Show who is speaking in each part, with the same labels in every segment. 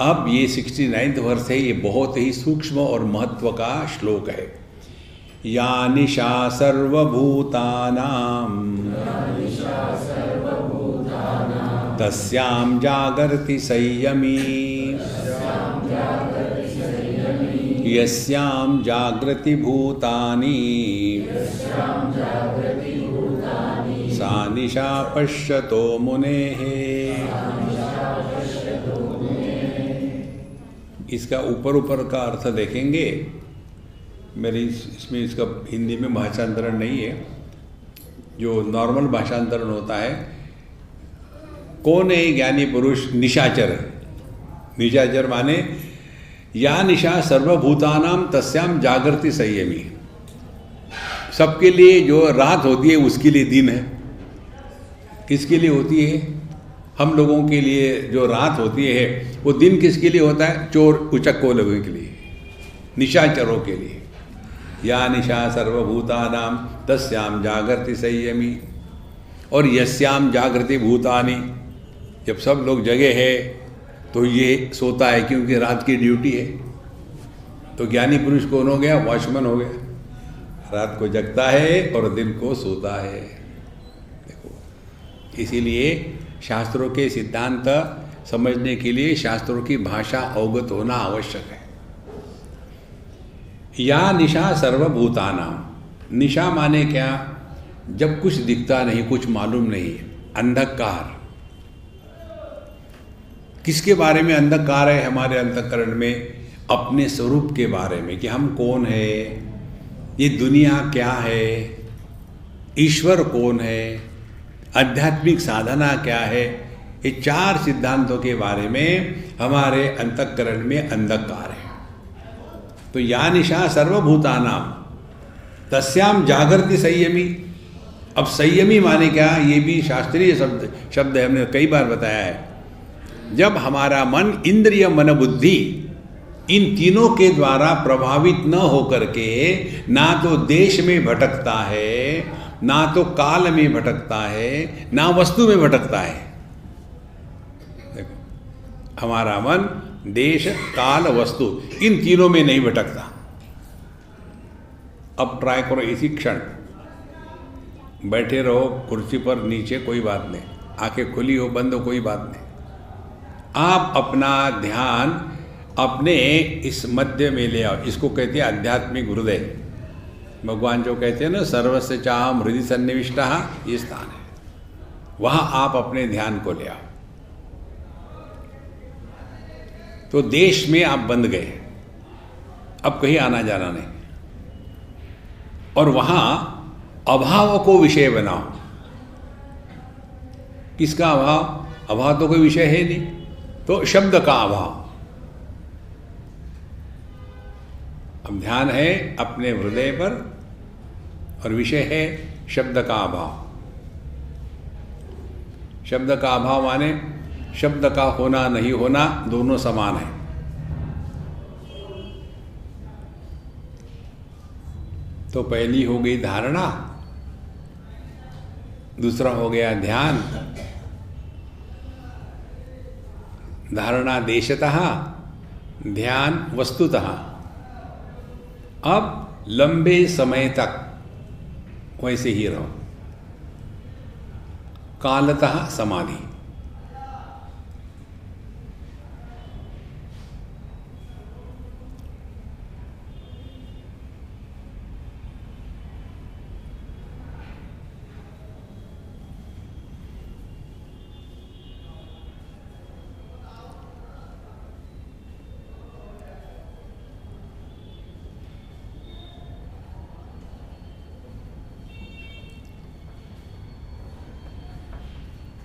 Speaker 1: अब ये 69वां वर्ष है, ये बहुत ही सूक्ष्म और महत्व का श्लोक है। या निशा सर्वभूतानां तस्यां जागर्ति संयमी यस्यां जागृति भूतानि सा निशा पश्यतो मुनेः। इसका ऊपर का अर्थ देखेंगे, मेरी इसमें इसका हिंदी में भाषांतरण नहीं है, जो नॉर्मल भाषांतरण होता है। कौन है ज्ञानी पुरुष? निशाचर। निशाचर माने या निशा सर्वभूतानां तस्याम जागृति संयमी। सबके लिए जो रात होती है उसके लिए दिन है। किसके लिए होती है? हम लोगों के लिए जो रात होती है वो दिन किसके लिए होता है? चोर उचक्कों लोगों के लिए, निशाचरों के लिए। या निशा सर्वभूतानां तस्याम जागृति संयमी। और यस्याम जागृति भूतानि, जब सब लोग जगे हैं तो ये सोता है क्योंकि रात की ड्यूटी है। तो ज्ञानी पुरुष कौन हो गया? वॉचमैन हो गया। रात को जगता है और दिन को सोता है। देखो, इसीलिए शास्त्रों के सिद्धांत समझने के लिए शास्त्रों की भाषा अवगत होना आवश्यक है। या निशा सर्वभूतानां। निशा माने क्या? जब कुछ दिखता नहीं, कुछ मालूम नहीं, अंधकार। किसके बारे में अंधकार है हमारे अंतःकरण में? अपने स्वरूप के बारे में, कि हम कौन है, ये दुनिया क्या है, ईश्वर कौन है, आध्यात्मिक साधना क्या है। ये चार सिद्धांतों के बारे में हमारे अंतःकरण में अंधकार है। तो या निशा सर्वभूतानां तस्याम जागृति संयमी। अब संयमी माने क्या? ये भी शास्त्रीय शब्द है, हमने कई बार बताया है। जब हमारा मन, इंद्रिय, मन, बुद्धि इन तीनों के द्वारा प्रभावित न होकर के ना तो देश में भटकता है, ना तो काल में भटकता है, ना वस्तु में भटकता है। देखो, हमारा मन देश, काल, वस्तु इन तीनों में नहीं भटकता। अब ट्राई करो, इसी क्षण बैठे रहो कुर्सी पर, नीचे, कोई बात नहीं, आंखें खुली हो, बंद हो, कोई बात नहीं। आप अपना ध्यान अपने इस मध्य में ले आओ। इसको कहते हैं आध्यात्मिक हृदय। भगवान जो कहते हैं ना, सर्वस्य चाहम हृदय सन्निविष्टः, ये स्थान है। वहां आप अपने ध्यान को ले आओ। तो देश में आप बंद गए, अब कहीं आना जाना नहीं, और वहां अभाव को विषय बनाओ। किसका अभाव? अभाव तो कोई विषय है नहीं, तो शब्द का अभाव। अब ध्यान है अपने हृदय पर और विषय है शब्द का अभाव। शब्द का अभाव माने शब्द का होना नहीं होना दोनों समान है। तो पहली हो गई धारणा, दूसरा हो गया ध्यान। धारणा देशतः, ध्यान वस्तुतः। अब लंबे समय तक वैसे ही रहो। कालतः समाधि।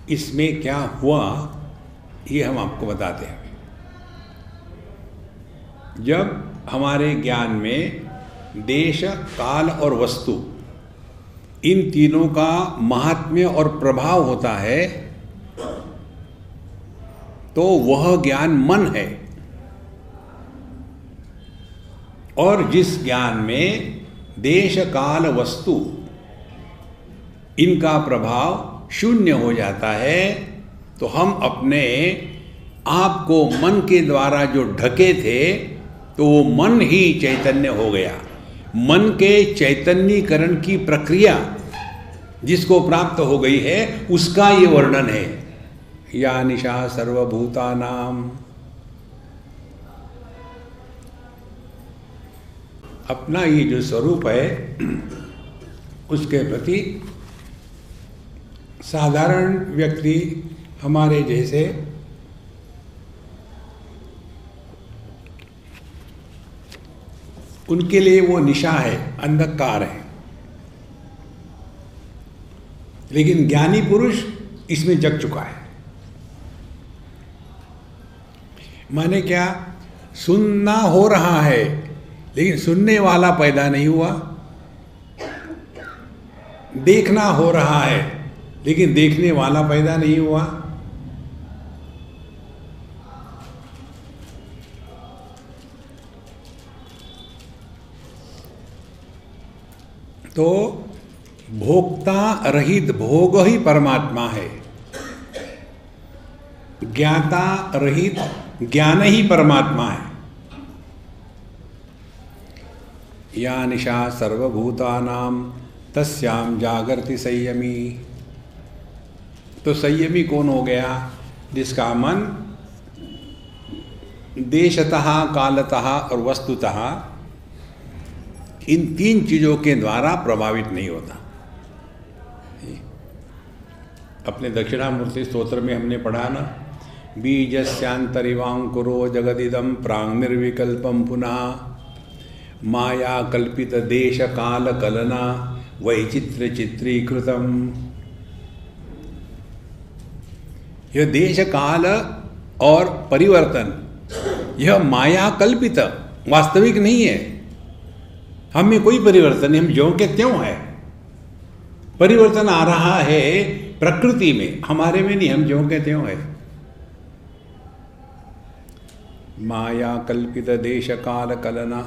Speaker 1: इसमें क्या हुआ ये हम आपको बताते हैं। जब हमारे ज्ञान में देश, काल और वस्तु इन तीनों का महात्म्य और प्रभाव होता है तो वह ज्ञान मन है। और जिस ज्ञान में देश, काल, वस्तु इनका प्रभाव शून्य हो जाता है तो हम अपने आपको मन के द्वारा जो ढके थे तो वो मन ही चैतन्य हो गया। मन के चैतन्यीकरण की प्रक्रिया जिसको प्राप्त हो गई है उसका ये वर्णन है। या निशा सर्वभूतानाम। अपना ये जो स्वरूप है उसके प्रति साधारण व्यक्ति हमारे जैसे उनके लिए वो निशा है, अंधकार है। लेकिन ज्ञानी पुरुष इसमें जग चुका है। माने क्या, सुनना हो रहा है लेकिन सुनने वाला पैदा नहीं हुआ, देखना हो रहा है लेकिन देखने वाला पैदा नहीं हुआ। तो भोक्ता रहित भोग ही परमात्मा है, ज्ञाता रहित ज्ञान ही परमात्मा है। या निशा सर्वभूतानां तस्याम जागर्ति संयमी। तो संयमी कौन हो गया? जिसका मन देशतः, कालतः और वस्तुतः इन तीन चीजों के द्वारा प्रभावित नहीं होता। अपने दक्षिणामूर्ति स्तोत्र में हमने पढ़ा ना, बीजस्यांतरिवांकुरो जगदिदं प्रांग निर्विकल्पम पुनः माया कल्पित देश काल कलना वैचित्र चित्रीकृतम। यह देश काल और परिवर्तन यह माया कल्पित, वास्तविक नहीं है। हम में कोई परिवर्तन नहीं, हम ज्यों के त्यों है। परिवर्तन आ रहा है प्रकृति में, हमारे में नहीं, हम ज्यों के त्यों है। माया कल्पित देश काल कलना